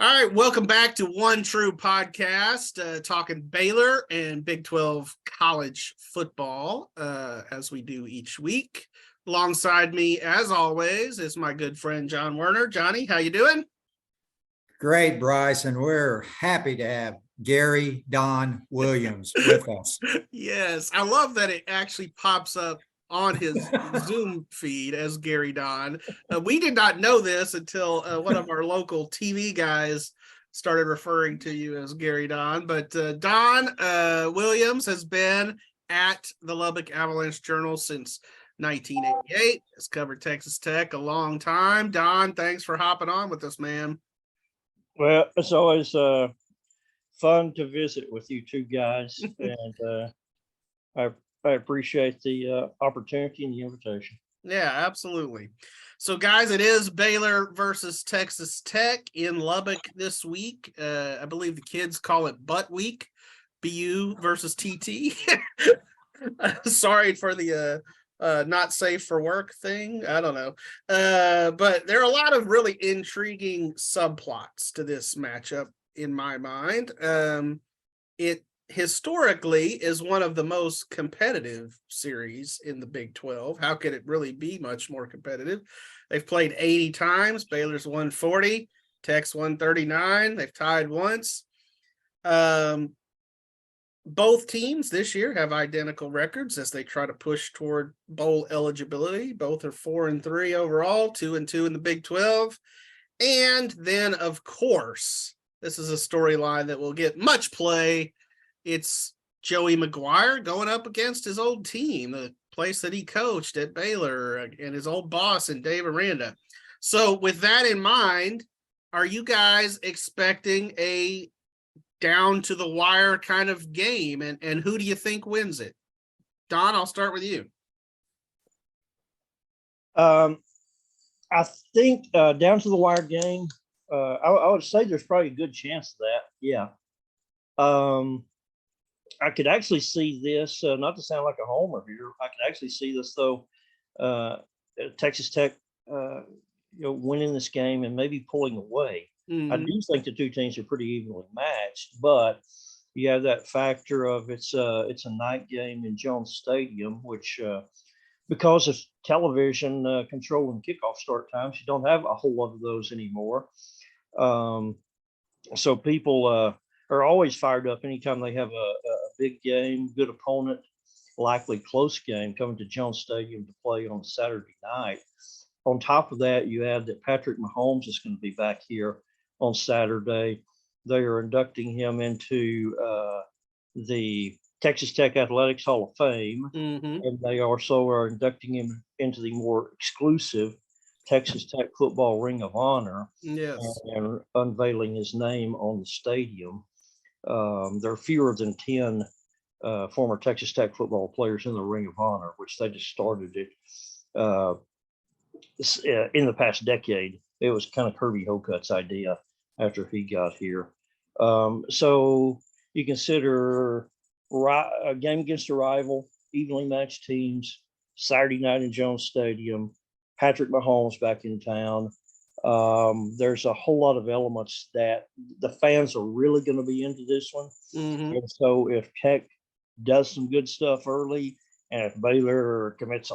All right, welcome back to One True Podcast, talking Baylor and Big 12 college football, as we do each week. Alongside me, as always, is my good friend John Werner. Johnny, how you doing? Great, Brice, and we're happy to have Gary Don Williams with us. Yes, I love that it actually pops up on his Zoom feed as Gary Don. We did not know this until one of our local TV guys started referring to you as Gary Don. But Don Williams has been at the Lubbock Avalanche-Journal since 1988. Has covered Texas Tech a long time. Don, thanks for hopping on with us, man. Well, it's always fun to visit with you two guys, and I appreciate the opportunity and the invitation. Yeah, absolutely. So, guys, it is Baylor versus Texas Tech in Lubbock this week. I believe the kids call it Butt Week, BU versus TT. Sorry for the not safe for work thing. I don't know. But there are a lot of really intriguing subplots to this matchup in my mind. It historically is one of the most competitive series in the Big 12. How could it really be much more competitive? They've played 80 times. Baylor's won 40. Tech's won 39. They've tied once. Both teams this year have identical records as they try to push toward bowl eligibility. Both are 4-3 overall, 2-2 in the Big 12. And then, of course, this is a storyline that will get much play. It's Joey McGuire going up against his old team, the place that he coached at Baylor, and his old boss in Dave Aranda. So with that in mind, are you guys expecting a down to the wire kind of game? And who do you think wins it? Don, I'll start with you. I think down to the wire game, I would say there's probably a good chance of that. Yeah. I could actually see this, not to sound like a homer here, I could actually see this, though, Texas Tech, winning this game and maybe pulling away. I do think the two teams are pretty evenly matched, but you have that factor of it's a night game in Jones Stadium, which because of television controlling kickoff start times, you don't have a whole lot of those anymore. So people are always fired up anytime they have a big game, good opponent, likely close game coming to Jones Stadium to play on Saturday night. On top of that, you add that Patrick Mahomes is going to be back here on Saturday. They are inducting him into the Texas Tech Athletics Hall of Fame, and they also are inducting him into the more exclusive Texas Tech Football Ring of Honor. Yes. And unveiling his name on the stadium. There are fewer than 10 former Texas Tech football players in the Ring of Honor, which they just started it in the past decade. It was kind of Kirby Hokut's idea after he got here. So you consider a game against a rival, evenly matched teams, Saturday night in Jones Stadium, Patrick Mahomes back in town. There's a whole lot of elements that the fans are really going to be into this one. And so if Tech does some good stuff early, and if Baylor commits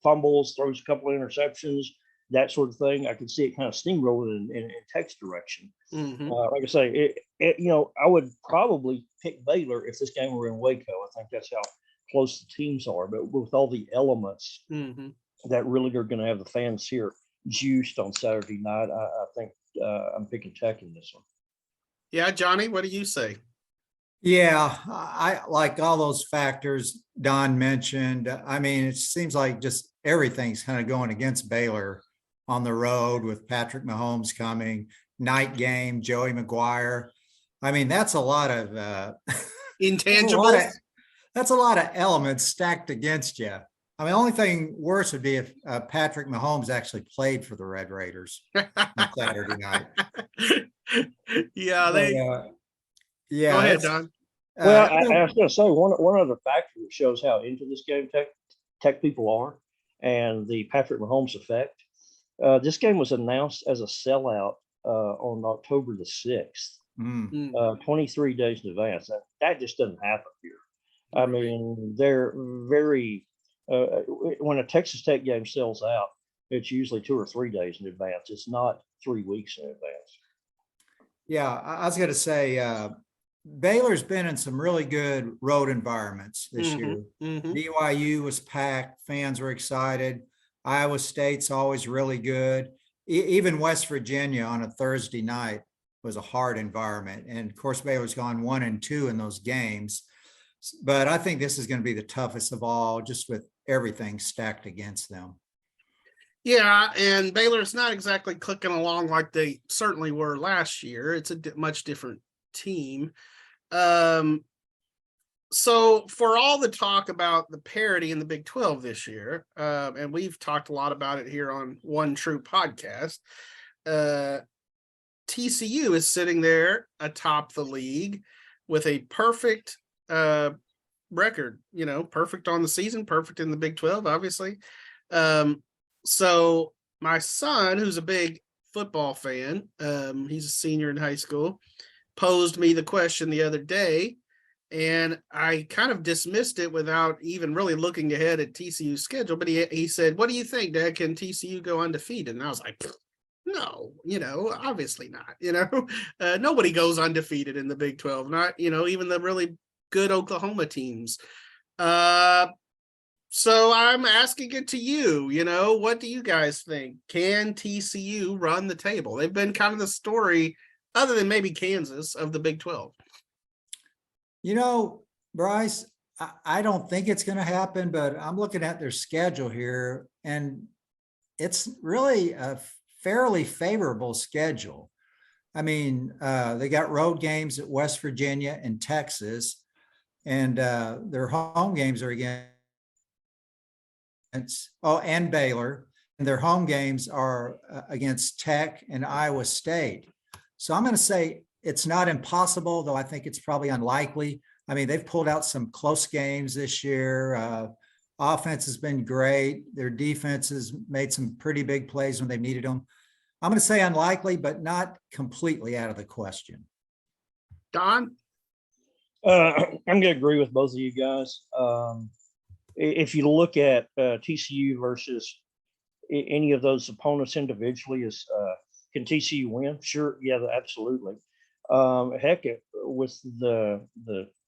fumbles, throws a couple of interceptions, that sort of thing, I could see it kind of steamrolling in Tech's direction. Like I say, I would probably pick Baylor if this game were in Waco. I think that's how close the teams are. But with all the elements that really are going to have the fans here juiced on Saturday night, I think I'm picking Tech in this one. Yeah, Johnny, what do you say? Yeah, I like all those factors Don mentioned. I mean, it seems like just everything's kind of going against Baylor on the road with Patrick Mahomes coming, night game, Joey McGuire. I mean, that's a lot of intangibles. That's a lot of elements stacked against you. I mean, the only thing worse would be if Patrick Mahomes actually played for the Red Raiders on Saturday night. Yeah, yeah. Go ahead, Don. Well, I was going to say one other factor that shows how into this game Tech people are, and the Patrick Mahomes effect. This game was announced as a sellout on October the 6th, Mm. 23 days in advance. That just doesn't happen here. I Right. mean, they're very, when a Texas Tech game sells out, it's usually 2 or 3 days in advance. It's not 3 weeks in advance. Yeah, I was going to say, Baylor's been in some really good road environments this year. BYU was packed, fans were excited. Iowa State's always really good. Even West Virginia on a Thursday night was a hard environment. And of course, Baylor's gone 1-2 in those games. But I think this is going to be the toughest of all, just with everything stacked against them. Yeah, and Baylor's not exactly clicking along like they certainly were last year. It's a much different team. So for all the talk about the parity in the Big 12 this year, and we've talked a lot about it here on One True Podcast, TCU is sitting there atop the league with a perfect record, perfect on the season, perfect in the Big 12, obviously. So my son, who's a big football fan, he's a senior in high school, posed me the question the other day, and I kind of dismissed it without even really looking ahead at TCU's schedule. But he said, "What do you think, Dad? Can TCU go undefeated?" And I was like, no, obviously not. Nobody goes undefeated in the Big 12, not, even the really good Oklahoma teams. So I'm asking it to you, what do you guys think? Can TCU run the table? They've been kind of the story, other than maybe Kansas, of the Big 12. Brice, I don't think it's going to happen, but I'm looking at their schedule here, and it's really a fairly favorable schedule. I mean, they got road games at West Virginia and Texas, and their home games are against and Baylor, and their home games are against Tech and Iowa State. So I'm going to say it's not impossible, though I think it's probably unlikely. I mean, they've pulled out some close games this year. Offense has been great. Their defense has made some pretty big plays when they needed them. I'm going to say unlikely, but not completely out of the question. Don? I'm going to agree with both of you guys. If you look at TCU versus any of those opponents individually, can TCU win? Sure, yeah, absolutely. Heck, with the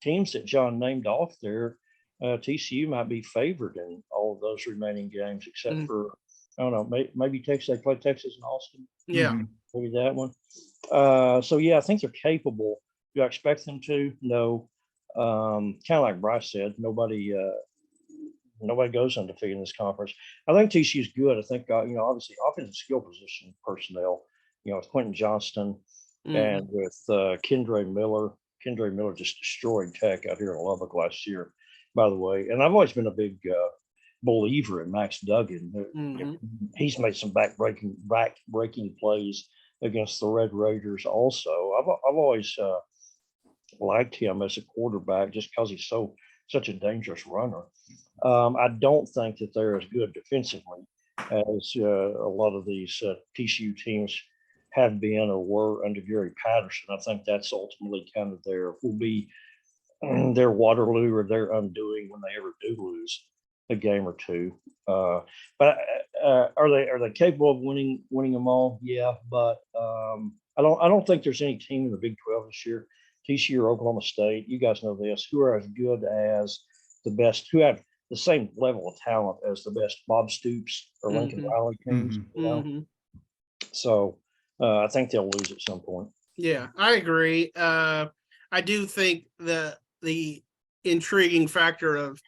teams that John named off there, TCU might be favored in all of those remaining games, except for, I don't know, maybe Texas. They play Texas and Austin. Yeah. Maybe that one. So, yeah, I think they're capable. Do I expect them to? No. Kind of like Brice said, nobody goes undefeated in this conference. I think TCU is good. I think, obviously, offensive skill position personnel, with Quentin Johnston and with Kendre Miller. Kendre Miller just destroyed Tech out here in Lubbock last year, by the way. And I've always been a big believer in Max Duggan. He's made some back-breaking plays against the Red Raiders also. I've always liked him as a quarterback just because he's such a dangerous runner. I don't think that they're as good defensively as a lot of these TCU teams have been or were under Gary Patterson. I think that's ultimately kind of will be their Waterloo or their undoing when they ever do lose a game or two. But are they capable of winning them all? Yeah, but I don't think there's any team in the Big 12 this year, TCU or Oklahoma State, you guys know this, who are as good as the best, who have the same level of talent as the best Bob Stoops or Lincoln Riley teams. So I think they'll lose at some point. Yeah, I agree. I do think the intriguing factor of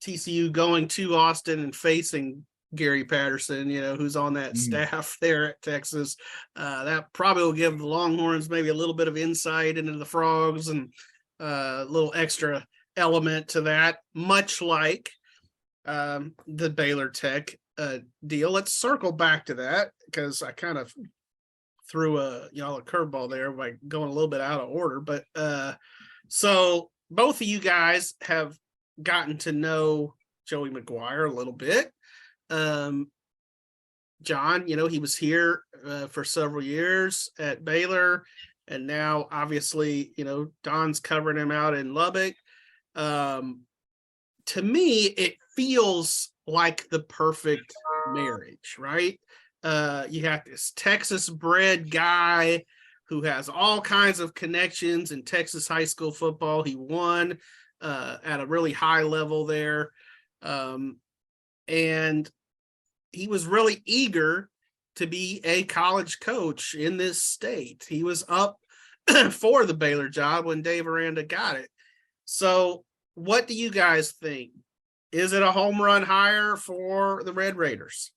TCU going to Austin and facing Gary Patterson, who's on that staff there at Texas, that probably will give the Longhorns maybe a little bit of insight into the Frogs and a little extra element to that, much like the Baylor-Tech deal. Let's circle back to that because I kind of threw a curveball there by going a little bit out of order. But so both of you guys have gotten to know Joey McGuire a little bit. John, he was here for several years at Baylor, and now obviously, Don's covering him out in Lubbock. To me, it feels like the perfect marriage, right? You have this Texas bred guy who has all kinds of connections in Texas high school football. He won at a really high level there. And he was really eager to be a college coach in this state. He was up for the Baylor job when Dave Aranda got it. So what do you guys think? Is it a home run hire for the Red Raiders?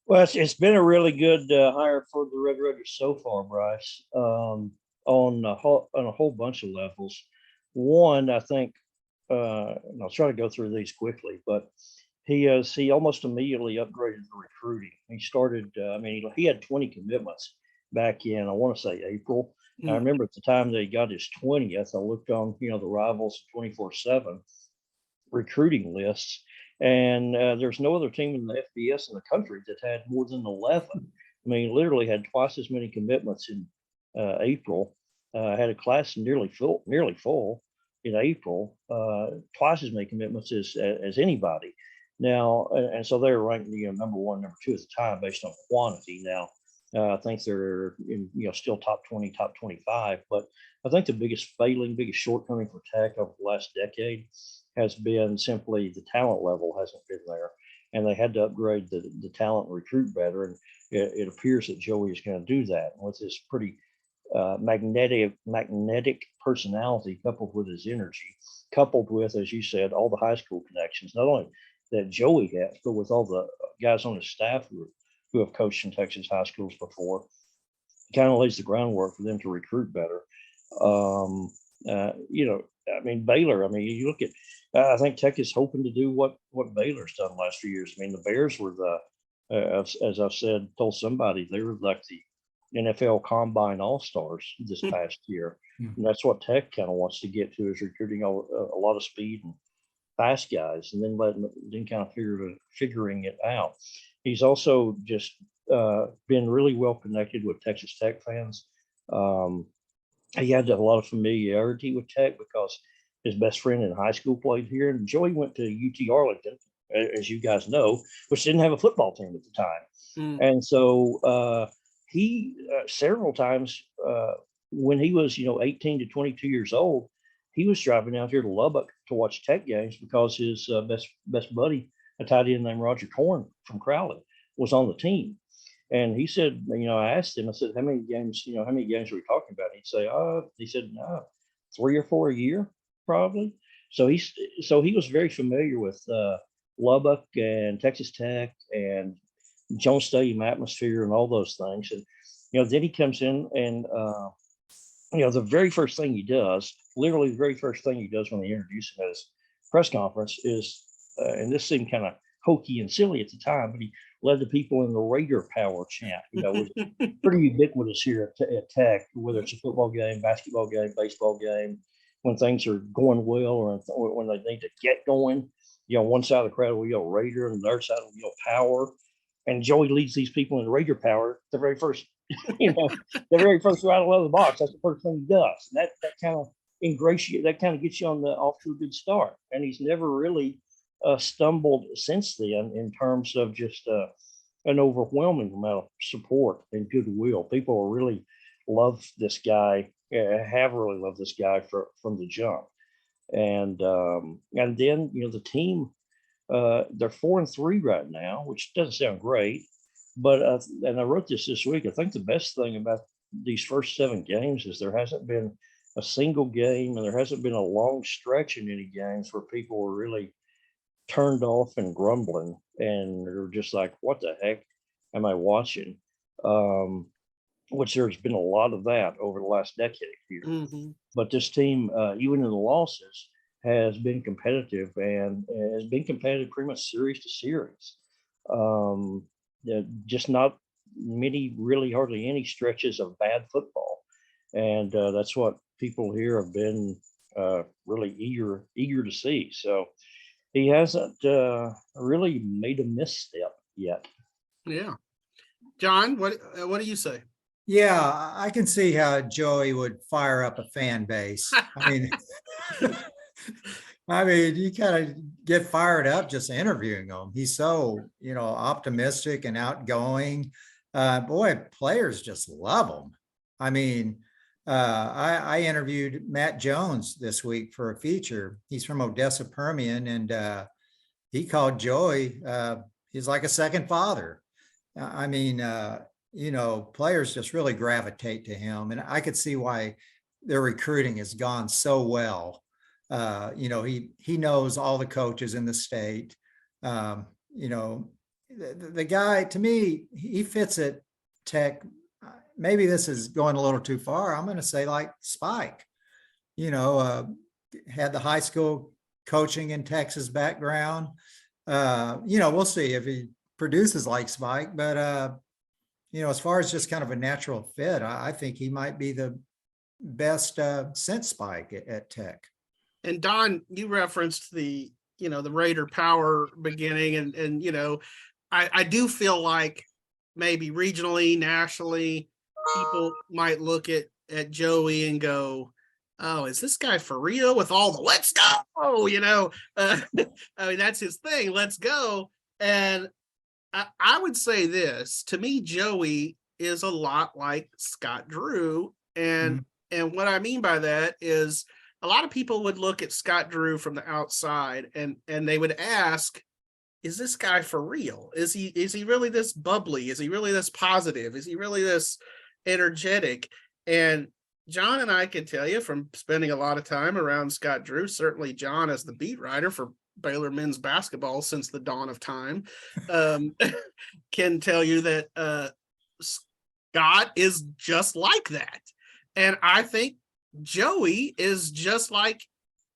Well, it's been a really good hire for the Red Raiders so far, Brice, on a whole bunch of levels. One, I think, and I'll try to go through these quickly, but he almost immediately upgraded the recruiting. He started, he had 20 commitments back in, I want to say April. I remember at the time that he got his 20th, I looked on, the Rivals 24/7 recruiting lists, and there's no other team in the FBS in the country that had more than 11. Literally had twice as many commitments in April. Had a class nearly full in April. Twice as many commitments as anybody. Now, and so they're ranked, number one, number two at the time based on quantity. Now, I think they're still top 20, top 25. But I think the biggest shortcoming for Tech over the last decade has been simply the talent level hasn't been there, and they had to upgrade the talent and recruit better. And it appears that Joey is going to do that with his pretty magnetic personality, coupled with his energy, coupled with, as you said, all the high school connections. Not only that Joey has, but with all the guys on his staff who have coached in Texas high schools before, kind of lays the groundwork for them to recruit better. Baylor, you look at, I think Tech is hoping to do what Baylor's done the last few years. The Bears were as I've said, told somebody, they were like the NFL Combine All-Stars this past year. And that's what Tech kind of wants to get to, is recruiting a lot of speed and fast guys, and then kind of figuring it out. He's also just been really well connected with Texas Tech fans. He had a lot of familiarity with Tech because his best friend in high school played here, and Joey went to UT Arlington, as you guys know, which didn't have a football team at the time. And so he several times when he was 18 to 22 years old, he was driving out here to Lubbock to watch Tech games because his best buddy, a tight end named Roger Korn from Crowley, was on the team. And he said, I asked him, I said, how many games are we talking about? He'd say, he said, 3 or 4 a year, probably. So he was very familiar with Lubbock and Texas Tech and Jones Stadium atmosphere and all those things. And, then he comes in and, the very first thing he does, literally the very first thing he does when they introduce him at his press conference is, and this seemed kind of hokey and silly at the time, but he led the people in the Raider Power chant. It was pretty ubiquitous here at Tech, whether it's a football game, basketball game, baseball game, when things are going well or when they need to get going. One side of the crowd will yell Raider, and the other side will yell Power. And Joey leads these people in the Raider Power the very first, the very first rattle out of the box. That's the first thing he does. And that kind of gets you off to a good start. And he's never really stumbled since then in terms of just an overwhelming amount of support and goodwill. People really love this guy, have really loved this guy from the jump. And then the team, they're 4-3 right now, which doesn't sound great, but and I wrote this week. I think the best thing about these first 7 games is there hasn't been a single game, and there hasn't been a long stretch in any games where people were really turned off and grumbling, and they're just like, what the heck am I watching? Which there's been a lot of that over the last decade here. But this team, even in the losses, has been competitive, and has been competitive pretty much series to series. Just not hardly any stretches of bad football. And that's what people here have been really eager to see. So he hasn't really made a misstep yet. Yeah. John, what do you say? Yeah, I can see how Joey would fire up a fan base. I mean, you kind of get fired up just interviewing him. He's so, optimistic and outgoing. Boy, players just love him. I mean, I interviewed Matt Jones this week for a feature. He's from Odessa Permian, and he called Joey, he's like a second father. I mean, players just really gravitate to him. And I could see why their recruiting has gone so well. He knows all the coaches in the state. The guy, to me, he fits at Tech. Maybe this is going a little too far. I'm going to say like Spike, had the high school coaching in Texas background. We'll see if he produces like Spike, but as far as just kind of a natural fit, I think he might be the best since Spike at Tech. And Don, you referenced the Raider power beginning, and I do feel like maybe regionally, nationally, people might look at Joey and go, oh, is this guy for real with all the let's go? I mean, that's his thing. Let's go. And I would say this, to me, Joey is a lot like Scott Drew. And what I mean by that is a lot of people would look at Scott Drew from the outside and they would ask, is this guy for real? Is he really this bubbly? Is he really this positive? Is he really this energetic? And John and I can tell you from spending a lot of time around Scott Drew, certainly John as the beat writer for Baylor men's basketball since the dawn of time, can tell you that Scott is just like that. And I think Joey is just like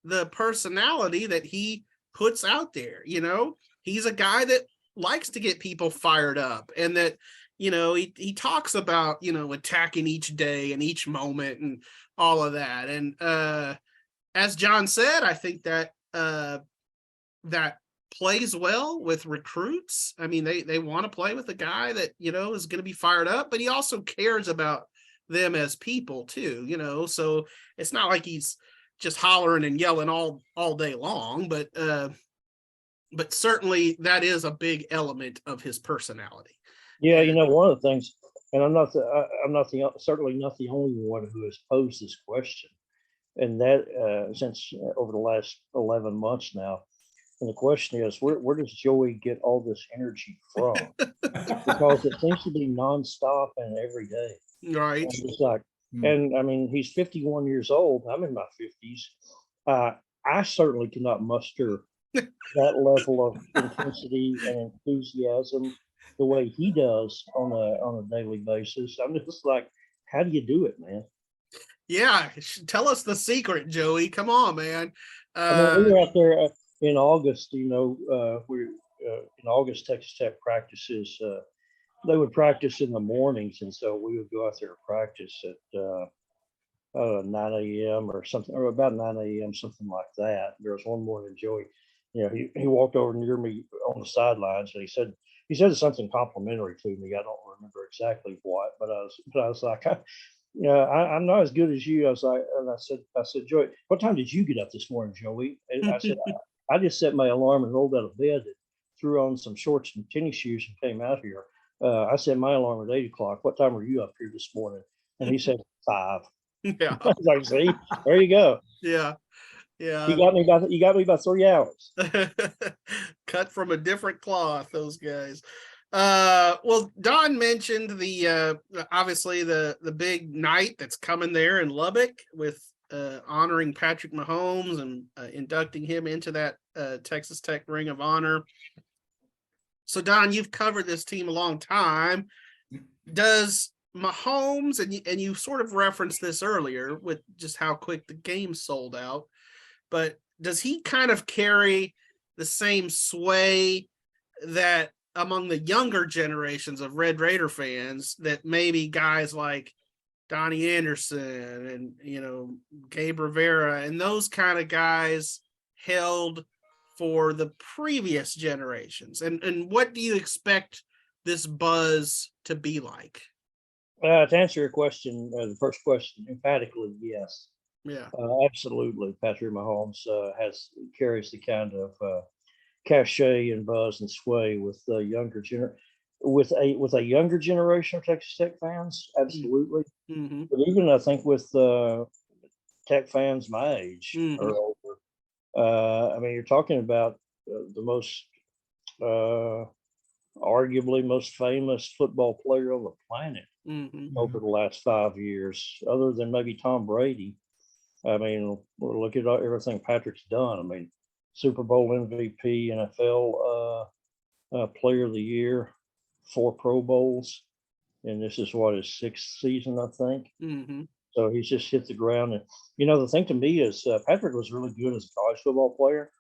the personality that he puts out there. He's a guy that likes to get people fired up, and that, he talks about, attacking each day and each moment and all of that. And as John said, I think that that plays well with recruits. I mean, they want to play with a guy that, is going to be fired up, but he also cares about them as people too, so it's not like he's just hollering and yelling all day long, but certainly that is a big element of his personality. Yeah, one of the things, and I'm certainly not the only one who has posed this question, and that since over the last 11 months now. And the question is, where does Joey get all this energy from? Because it seems to be nonstop and every day. Right. And it's like, and I mean, he's 51 years old. I'm in my 50s. I certainly cannot muster that level of intensity and enthusiasm the way he does on a daily basis. I'm just like, how do you do it, man? Yeah, tell us the secret, Joey. Come on, man. I mean, we were out there in August. In August, Texas Tech practices. They would practice in the mornings, and so we would go out there and practice at 9 a.m. or something, or about 9 a.m., something like that. There was one morning, Joey, he walked over near me on the sidelines, and he said something complimentary to me. I don't remember exactly what, but I was like, I'm not as good as you. I was like, and I said, Joey, what time did you get up this morning, Joey? And I said, I just set my alarm and rolled out of bed and threw on some shorts and tennis shoes and came out here. I set my alarm at 8 o'clock. What time were you up here this morning? And he said 5. Yeah. I was like, see, there you go. Yeah. Yeah. You got me by 3 hours. Cut from a different cloth, those guys. Well, Don mentioned the obviously the big night that's coming there in Lubbock with honoring Patrick Mahomes and inducting him into that Texas Tech Ring of Honor. So, Don, you've covered this team a long time. Does Mahomes, and you sort of referenced this earlier with just how quick the game sold out, but does he kind of carry the same sway that among the younger generations of Red Raider fans that maybe guys like Donnie Anderson and, Gabe Rivera and those kind of guys held for the previous generations? And what do you expect this buzz to be like? To answer your question, the first question, emphatically, yes. Yeah. Absolutely. Patrick Mahomes carries the kind of cachet and buzz and sway with the with a younger generation of Texas Tech fans. Absolutely. Mm-hmm. But even I think with Tech fans my age or older, I mean, you're talking about the most arguably most famous football player on the planet over the last 5 years, other than maybe Tom Brady. I mean, look at everything Patrick's done. I mean, Super Bowl MVP, NFL Player of the Year, 4 Pro Bowls, and this is what his 6th season, I think. So he's just hit the ground. And the thing to me is Patrick was really good as a college football player,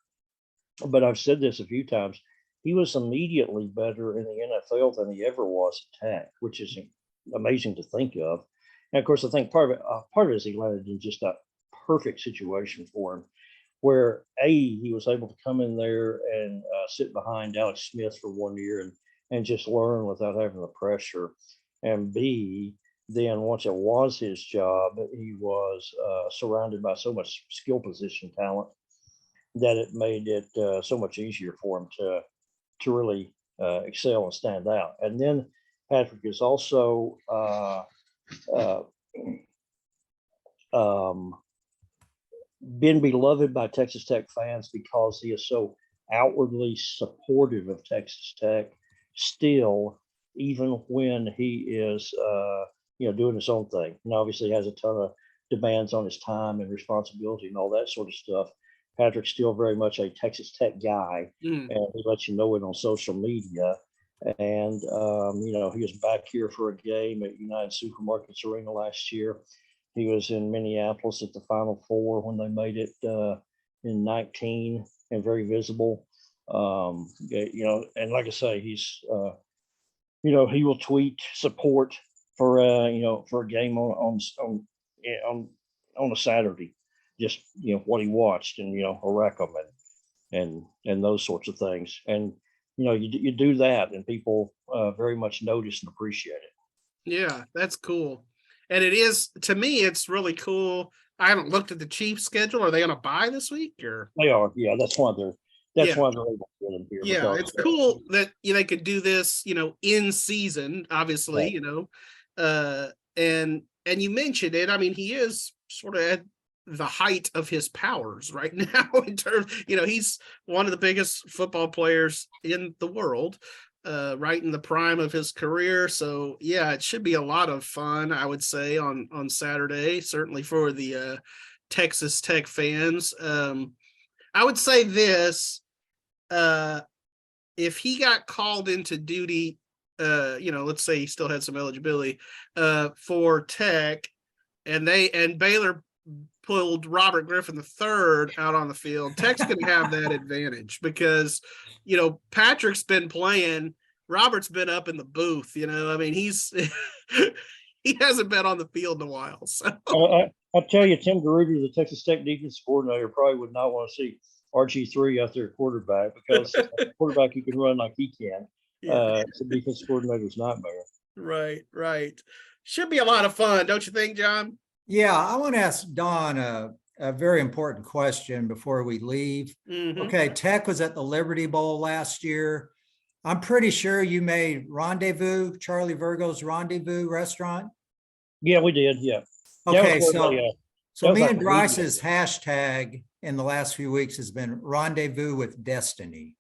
but I've said this a few times. He was immediately better in the NFL than he ever was at Tech, which is amazing to think of. And of course, I think part of it is he landed in just a perfect situation for him, where he was able to come in there and sit behind Alex Smith for 1 year and just learn without having the pressure, and B, then once it was his job, he was surrounded by so much skill position talent that it made it so much easier for him to really excel and stand out. And then Patrick is also been beloved by Texas Tech fans because he is so outwardly supportive of Texas Tech still, even when he is doing his own thing. And obviously has a ton of demands on his time and responsibility and all that sort of stuff. Patrick's still very much a Texas Tech guy, and he lets you know it on social media. And he was back here for a game at United Supermarkets Arena last year. He was in Minneapolis at the Final Four when they made it in 19, and very visible. And like I say, he's he will tweet support for for a game on a Saturday, just what he watched, and he'll wreck them and those sorts of things. And you do that, and people very much notice and appreciate it. Yeah, that's cool. And it is, to me, it's really cool. I haven't looked at the Chiefs schedule. Are they on a bye this week, or? They are. Yeah, that's why they're able to get him here. Yeah, it's cool that they could do this, in season, obviously, and you mentioned it. I mean, he is sort of at the height of his powers right now in terms, he's one of the biggest football players in the world, right in the prime of his career. So yeah, it should be a lot of fun, I would say, on Saturday, certainly for the Texas Tech fans. I would say this, if he got called into duty, let's say he still had some eligibility for Tech, and Baylor pulled Robert Griffin III out on the field, Tech's going to have that advantage because, Patrick's been playing, Robert's been up in the booth, I mean, he hasn't been on the field in a while. So I tell you, Tim Garuda, the Texas Tech defense coordinator, probably would not want to see RG3 out there at quarterback, because quarterback who can run like he can. It's a defense coordinator's nightmare. Right. Should be a lot of fun, don't you think, John? Yeah, I want to ask Don a very important question before we leave. Okay, Tech was at the Liberty Bowl last year. I'm pretty sure you made Rendezvous, Charlie Virgo's Rendezvous restaurant. Yeah, we did. Yeah. Okay, so me and Brice's hashtag in the last few weeks has been Rendezvous with Destiny.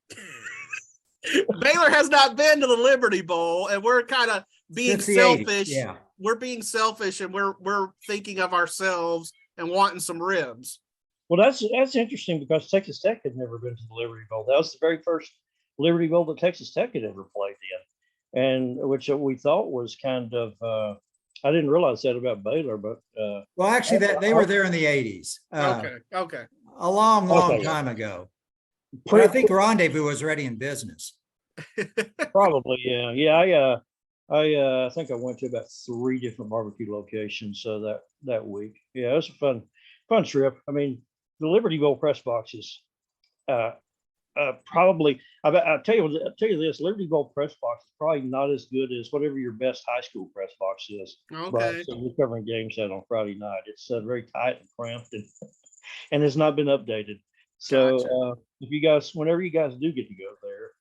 Baylor has not been to the Liberty Bowl, and we're kind of being selfish. Yeah. We're being selfish, and we're thinking of ourselves and wanting some ribs. Well, that's interesting, because Texas Tech had never been to the Liberty Bowl. That was the very first Liberty Bowl that Texas Tech had ever played in, and which we thought was kind of I didn't realize that about Baylor, but well, actually, that they were there in the 80s. Okay, a long time ago. But I think Rendezvous was already in business. Probably, yeah. I think I went to about 3 different barbecue locations that week. Yeah, it was a fun trip. I mean, the Liberty Bowl press box is Probably. I'll tell you this: Liberty Bowl press box is probably not as good as whatever your best high school press box is. Okay. Brice. So we're covering games out on Friday night. It's very tight and cramped, and has not been updated. So Gotcha. if you guys, whenever you guys do get to go there,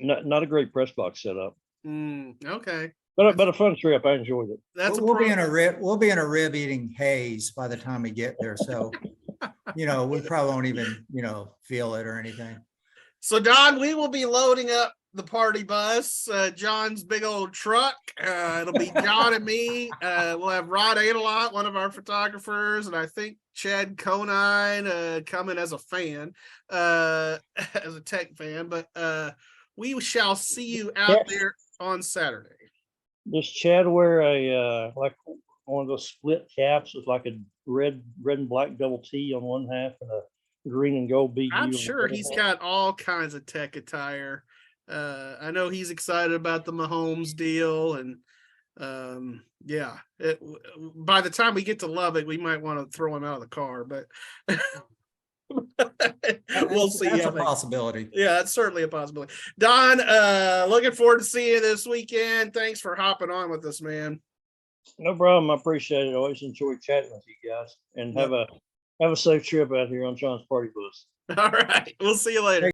not a great press box setup, Okay. but a fun trip. I enjoyed it. That's we'll be in a rib. We'll be in a rib eating haze by the time we get there. So, we probably won't even, feel it or anything. So, Don, we will be loading up the party bus, John's big old truck. It'll be John and me. We'll have Rod Adelot, one of our photographers, and I think Chad Conine coming as a fan, as a Tech fan. But we shall see you out there on Saturday. Does Chad wear a like one of those split caps with like a red and black double T on one half and a green and gold BU? I'm sure he's got all kinds of Tech attire. I know he's excited about the Mahomes deal, and by the time we get to Lubbock, we might want to throw him out of the car, but we'll see. That's a possibility. Yeah, it's certainly a possibility. Don, looking forward to seeing you this weekend. Thanks for hopping on with us, man. No problem. I appreciate it. I always enjoy chatting with you guys, and have a safe trip out here on John's party bus. All right. We'll see you later.